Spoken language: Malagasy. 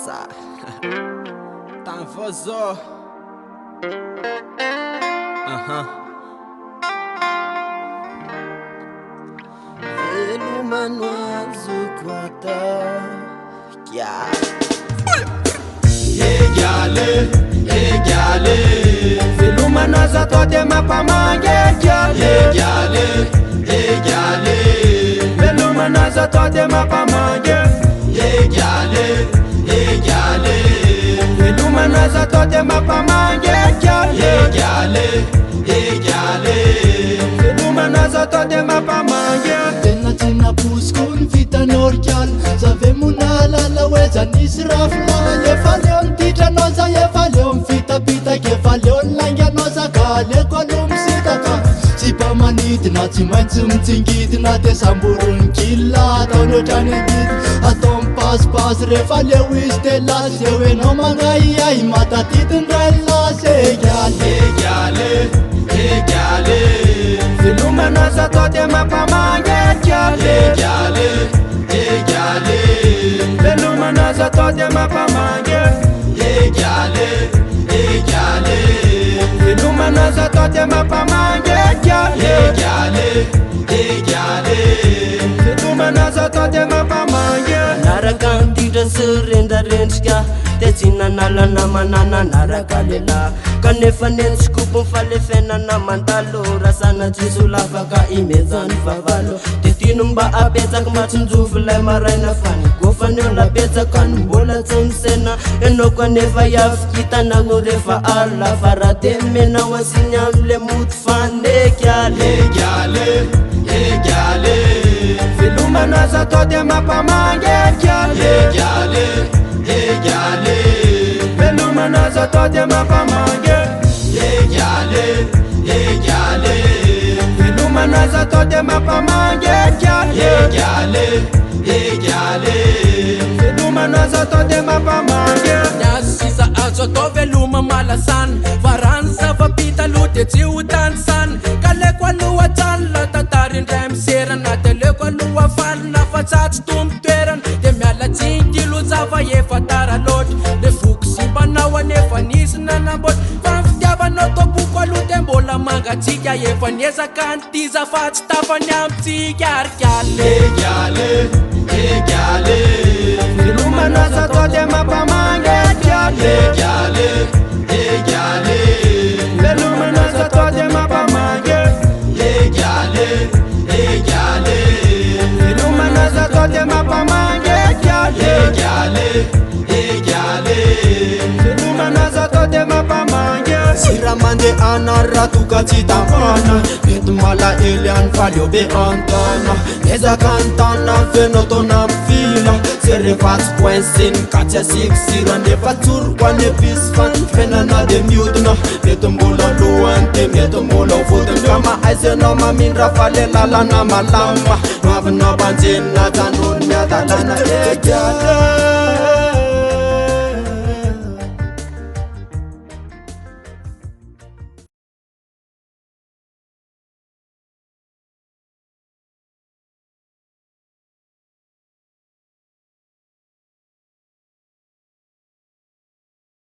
ça. T'en vas ça. Velumanoazo kwata kya Egale Velumanoazo tote mapamange Egale Velumanoazo tote mapamange Egale Velumanoazo tote mapamange Egale Velumanoazo tote mapamange Tena tina puskun vita norkial Zave munala la weza nisrafla Yefa leon titra noza yefa leon vita pita Kefa leon langya noza kale kolum sitaka Sipa manitina tsimaintsy mitsingitina Te samburun killa taonyo tranegit Atom pas refa leo izy te lasy Eo enao mangayiay matatitin ray lasy Egale Velumanoazo tote mapamange Velumanoazo tote mapamange Velumanoazo tote mapamange Velumanoazo tote mapamange Narakan tira surrenda renska Tezina nala namanana naraka lela Kanefa nenskupun falefena namantalo Rasana trisulafaka imezan favalo Tetinumba apetsak matsunjufulay maraina fani Gofanyo la petsakan mbola tsansena Enoko anefa yafikita nago refa ala Faratemena wasinyamle mutfane kyale Velumanoazo tote mapamange Velumanoazo tote mapamange Velumanoazo tote mapamange Velumanoazo tote mapamange Sisa azo atao veloma malasan Varany zava-pita lote tsy ho tany san Kaleko aloha tsanila tantarindray miserana De leko aloha falina fa tsatsy tombo toerana De miala tsingilo zava efa tara loatra Le voky simbanao anefa nisy nanamboatra Fa fitiavanao toboko aloha de mbola mangatsika Efa niezaka nitiza fa tsy tafany amitsika arikaly Velumanoazo tote mapamange Velumanoazo tote mapamange Velumanoazo tote mapamange Velumanoazo tote mapamange Siramande anaratuka tsitambana Mety malaely any faly eo be antana Ezaka antana feno tona mifila Se refa tsy poinsiny ka tsy asiky sira Nefa tsoroko ane pisy fanifenana de miodina Mety mbola lohany de mety mbola vodiny Ka mahaisy anao mamindra fa le lalana malama Mavinao banjenina tanony miadalana Egale